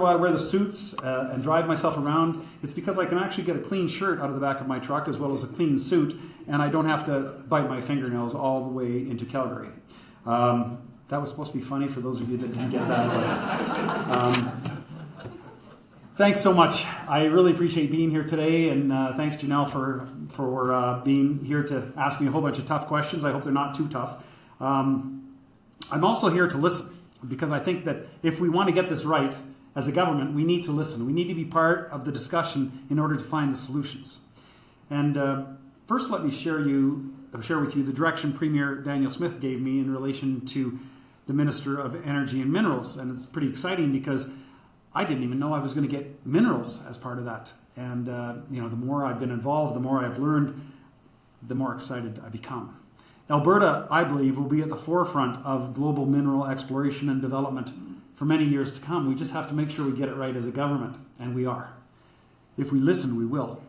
why I wear the suits and drive myself around? It's because I can actually get a clean shirt out of the back of my truck as well as a clean suit, and I don't have to bite my fingernails all the way into Calgary. That was supposed to be funny for those of you that didn't get that. Thanks so much. I really appreciate being here today, and thanks, Janelle, for being here to ask me a whole bunch of tough questions. I hope they're not too tough. I'm also here to listen, because I think that if we want to get this right as a government, we need to listen. We need to be part of the discussion in order to find the solutions. And first, let me share with you the direction Premier Daniel Smith gave me in relation to the Minister of Energy and Minerals. And it's pretty exciting because I didn't even know I was going to get minerals as part of that. And the more I've been involved, the more I've learned, the more excited I become. Alberta, I believe, will be at the forefront of global mineral exploration and development for many years to come. We just have to make sure we get it right as a government, and we are. If we listen, we will.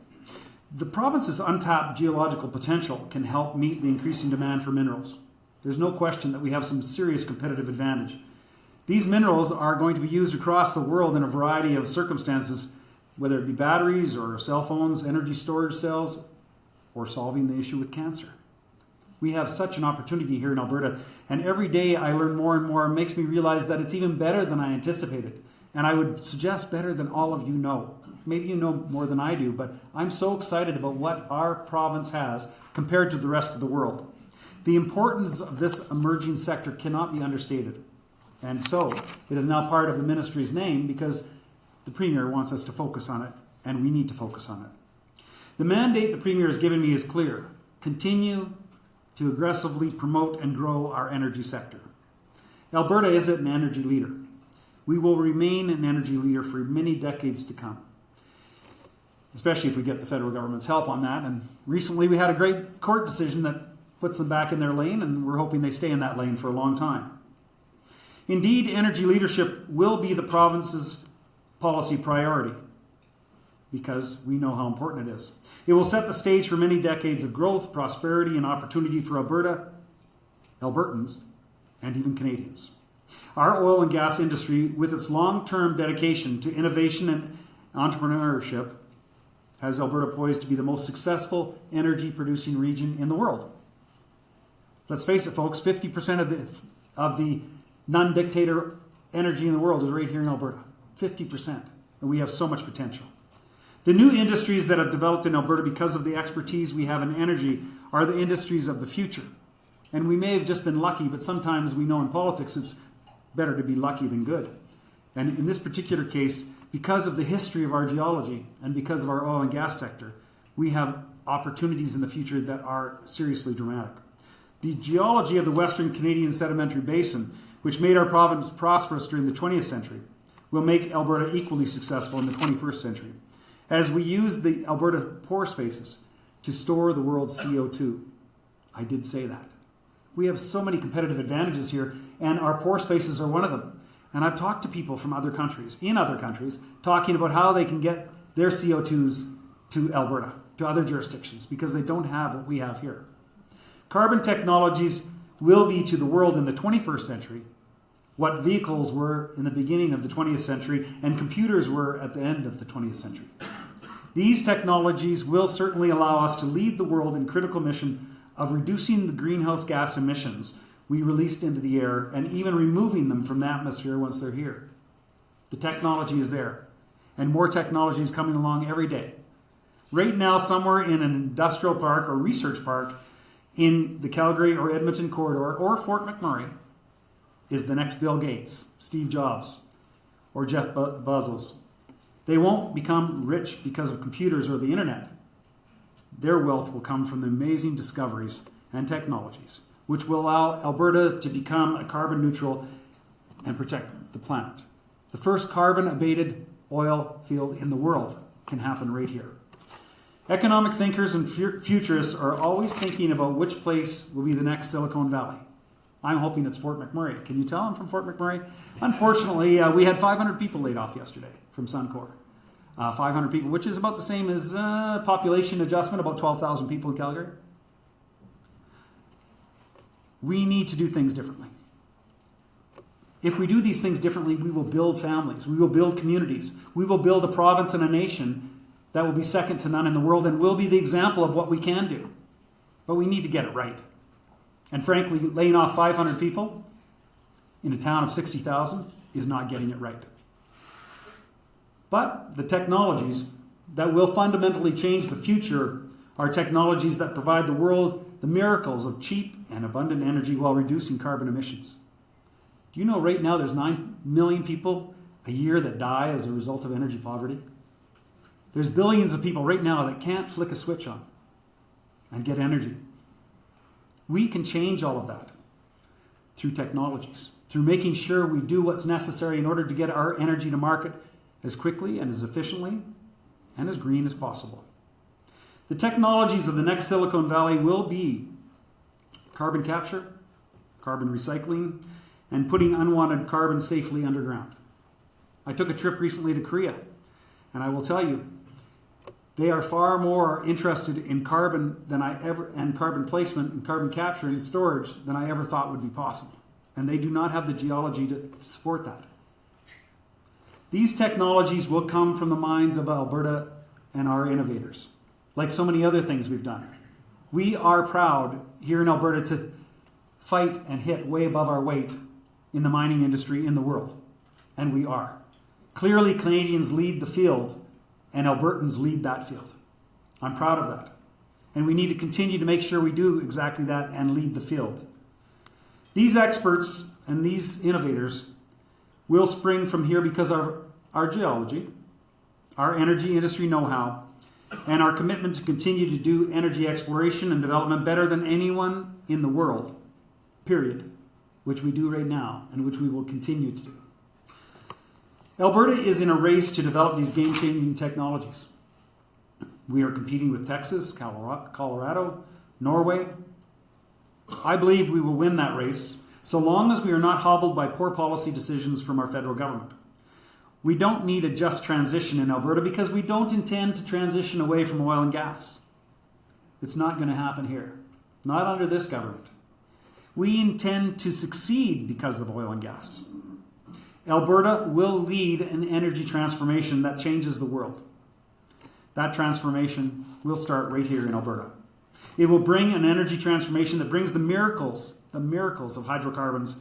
The province's untapped geological potential can help meet the increasing demand for minerals. There's no question that we have some serious competitive advantage. These minerals are going to be used across the world in a variety of circumstances, whether it be batteries or cell phones, energy storage cells, or solving the issue with cancer. We have such an opportunity here in Alberta, and every day I learn more and more. It makes me realize that it's even better than I anticipated. And I would suggest better than all of you know. Maybe you know more than I do, but I'm so excited about what our province has compared to the rest of the world. The importance of this emerging sector cannot be understated. And so it is now part of the ministry's name because the Premier wants us to focus on it, and we need to focus on it. The mandate the Premier has given me is clear. Continue to aggressively promote and grow our energy sector. Alberta is an energy leader. We will remain an energy leader for many decades to come, especially if we get the federal government's help on that. And recently we had a great court decision that puts them back in their lane, and we're hoping they stay in that lane for a long time. Indeed, energy leadership will be the province's policy priority because we know how important it is. It will set the stage for many decades of growth, prosperity, and opportunity for Alberta, Albertans, and even Canadians. Our oil and gas industry, with its long-term dedication to innovation and entrepreneurship, has Alberta poised to be the most successful energy-producing region in the world. Let's face it, folks, 50% of the non-dictator energy in the world is right here in Alberta. 50%. And we have so much potential. The new industries that have developed in Alberta because of the expertise we have in energy are the industries of the future. And we may have just been lucky, but sometimes we know in politics it's better to be lucky than good. And in this particular case, because of the history of our geology and because of our oil and gas sector, we have opportunities in the future that are seriously dramatic. The geology of the Western Canadian Sedimentary Basin, which made our province prosperous during the 20th century, will make Alberta equally successful in the 21st century, as we use the Alberta pore spaces to store the world's CO2. I did say that. We have so many competitive advantages here, and our pore spaces are one of them. And I've talked to people from other countries, talking about how they can get their CO2s to Alberta, to other jurisdictions, because they don't have what we have here. Carbon technologies will be to the world in the 21st century what vehicles were in the beginning of the 20th century and computers were at the end of the 20th century. These technologies will certainly allow us to lead the world in critical mission of reducing the greenhouse gas emissions we released into the air and even removing them from the atmosphere once they're here. The technology is there, and more technology is coming along every day. Right now, somewhere in an industrial park or research park in the Calgary or Edmonton corridor or Fort McMurray is the next Bill Gates, Steve Jobs, or Jeff Bezos. They won't become rich because of computers or the internet. Their wealth will come from the amazing discoveries and technologies, which will allow Alberta to become a carbon neutral and protect the planet. The first carbon-abated oil field in the world can happen right here. Economic thinkers and futurists are always thinking about which place will be the next Silicon Valley. I'm hoping it's Fort McMurray. Can you tell I'm from Fort McMurray? Unfortunately, we had 500 people laid off yesterday from Suncor. 500 people, which is about the same as population adjustment, about 12,000 people in Calgary. We need to do things differently. If we do these things differently, we will build families. We will build communities. We will build a province and a nation that will be second to none in the world and will be the example of what we can do. But we need to get it right. And frankly, laying off 500 people in a town of 60,000 is not getting it right. But the technologies that will fundamentally change the future are technologies that provide the world the miracles of cheap and abundant energy while reducing carbon emissions. Do you know right now there's 9 million people a year that die as a result of energy poverty? There's billions of people right now that can't flick a switch on and get energy. We can change all of that through technologies, through making sure we do what's necessary in order to get our energy to market as quickly and as efficiently and as green as possible. The technologies of the next Silicon Valley will be carbon capture, carbon recycling, and putting unwanted carbon safely underground. I took a trip recently to Korea, and I will tell you, they are far more interested in carbon and carbon placement and carbon capture and storage than I ever thought would be possible. And they do not have the geology to support that. These technologies will come from the minds of Alberta and our innovators, like so many other things we've done. We are proud here in Alberta to fight and hit way above our weight in the mining industry in the world. And we are. Clearly, Canadians lead the field, and Albertans lead that field. I'm proud of that. And we need to continue to make sure we do exactly that and lead the field. These experts and these innovators will spring from here because of our geology, our energy industry know-how, and our commitment to continue to do energy exploration and development better than anyone in the world, period, which we do right now and which we will continue to do. Alberta is in a race to develop these game-changing technologies. We are competing with Texas, Colorado, Norway. I believe we will win that race so long as we are not hobbled by poor policy decisions from our federal government. We don't need a just transition in Alberta because we don't intend to transition away from oil and gas. It's not going to happen here, not under this government. We intend to succeed because of oil and gas. Alberta will lead an energy transformation that changes the world. That transformation will start right here in Alberta. It will bring an energy transformation that brings the miracles of hydrocarbons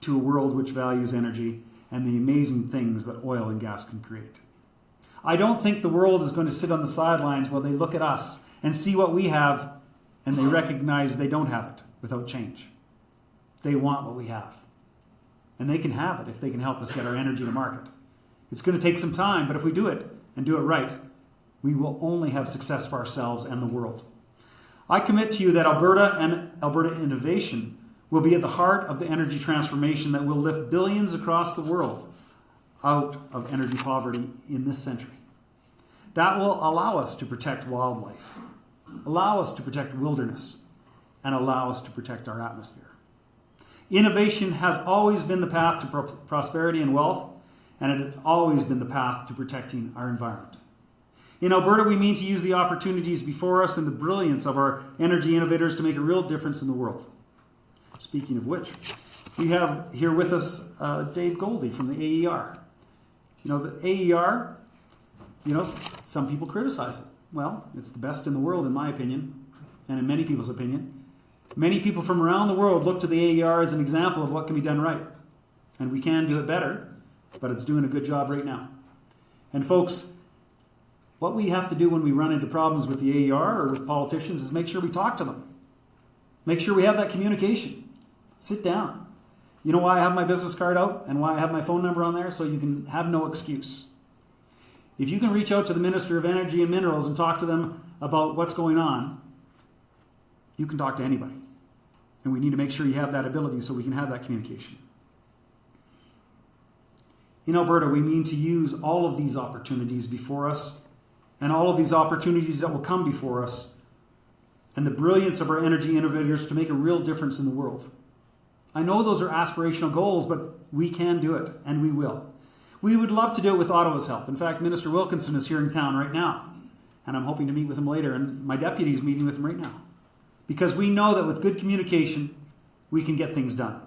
to a world which values energy and the amazing things that oil and gas can create. I don't think the world is going to sit on the sidelines while they look at us and see what we have and they recognize they don't have it without change. They want what we have. And they can have it if they can help us get our energy to market. It's going to take some time, but if we do it and do it right, we will only have success for ourselves and the world. I commit to you that Alberta and Alberta innovation will be at the heart of the energy transformation that will lift billions across the world out of energy poverty in this century. That will allow us to protect wildlife, allow us to protect wilderness, and allow us to protect our atmosphere. Innovation has always been the path to prosperity and wealth, and it has always been the path to protecting our environment. In Alberta, we mean to use the opportunities before us and the brilliance of our energy innovators to make a real difference in the world. Speaking of which, we have here with us Dave Goldie from the AER. You know, the AER, some people criticize it. Well, it's the best in the world in my opinion, and in many people's opinion. Many people from around the world look to the AER as an example of what can be done right. And we can do it better, but it's doing a good job right now. And folks, what we have to do when we run into problems with the AER or with politicians is make sure we talk to them. Make sure we have that communication. Sit down. You know why I have my business card out and why I have my phone number on there? So you can have no excuse. If you can reach out to the Minister of Energy and Minerals and talk to them about what's going on, you can talk to anybody. And we need to make sure you have that ability so we can have that communication. In Alberta, we mean to use all of these opportunities before us and all of these opportunities that will come before us and the brilliance of our energy innovators to make a real difference in the world. I know those are aspirational goals, but we can do it, and we will. We would love to do it with Ottawa's help. In fact, Minister Wilkinson is here in town right now, and I'm hoping to meet with him later, and my deputy is meeting with him right now. Because we know that with good communication, we can get things done.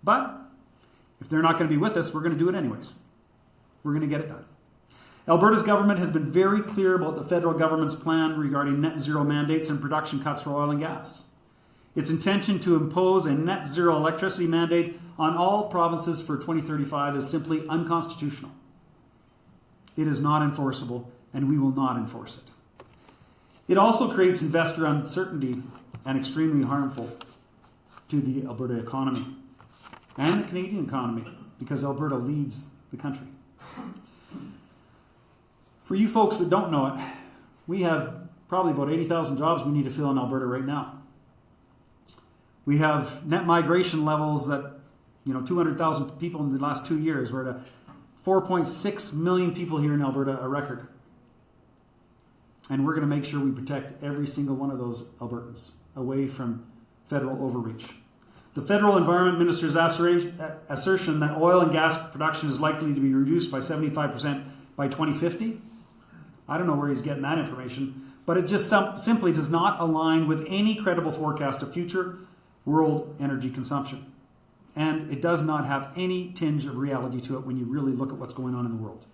But If they're not going to be with us, we're going to do it anyways. We're going to get it done. Alberta's government has been very clear about the federal government's plan regarding net zero mandates and production cuts for oil and gas. Its intention to impose a net zero electricity mandate on all provinces for 2035 is simply unconstitutional. It is not enforceable, and we will not enforce it. It also creates investor uncertainty and extremely harmful to the Alberta economy and the Canadian economy, because Alberta leads the country. For you folks that don't know it, we have probably about 80,000 jobs we need to fill in Alberta right now. We have net migration levels that, 200,000 people in the last 2 years. We're at 4.6 million people here in Alberta, a record. And we're going to make sure we protect every single one of those Albertans away from federal overreach. The federal environment minister's assertion that oil and gas production is likely to be reduced by 75% by 2050, I don't know where he's getting that information, but it just simply does not align with any credible forecast of future world energy consumption. And it does not have any tinge of reality to it when you really look at what's going on in the world.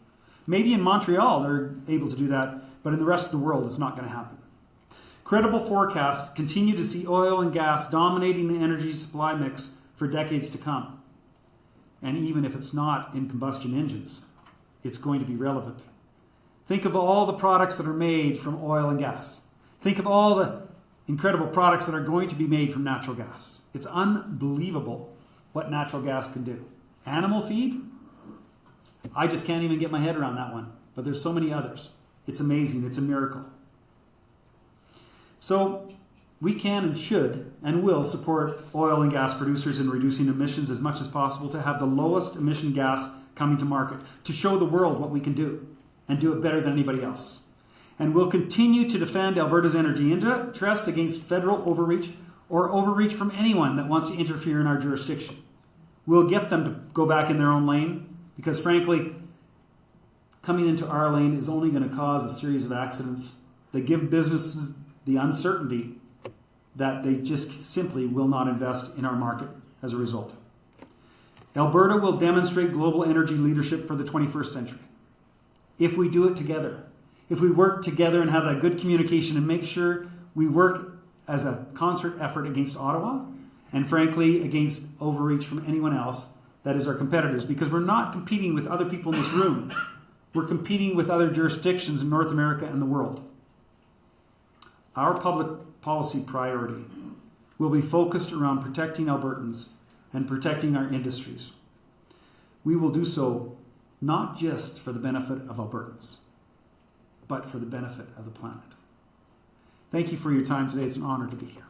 Maybe in Montreal they're able to do that, but in the rest of the world it's not going to happen. Credible forecasts continue to see oil and gas dominating the energy supply mix for decades to come. And even if it's not in combustion engines, it's going to be relevant. Think of all the products that are made from oil and gas. Think of all the incredible products that are going to be made from natural gas. It's unbelievable what natural gas can do. Animal feed? I just can't even get my head around that one. But there's so many others. It's amazing. It's a miracle. So we can and should and will support oil and gas producers in reducing emissions as much as possible to have the lowest emission gas coming to market, to show the world what we can do and do it better than anybody else. And we'll continue to defend Alberta's energy interests against federal overreach or overreach from anyone that wants to interfere in our jurisdiction. We'll get them to go back in their own lane because, frankly, coming into our lane is only going to cause a series of accidents that give businesses the uncertainty that they just simply will not invest in our market as a result. Alberta will demonstrate global energy leadership for the 21st century if we do it together. If we work together and have that good communication and make sure we work as a concert effort against Ottawa and, frankly, against overreach from anyone else that is our competitors, because we're not competing with other people in this room. We're competing with other jurisdictions in North America and the world. Our public policy priority will be focused around protecting Albertans and protecting our industries. We will do so not just for the benefit of Albertans, but for the benefit of the planet. Thank you for your time today. It's an honor to be here.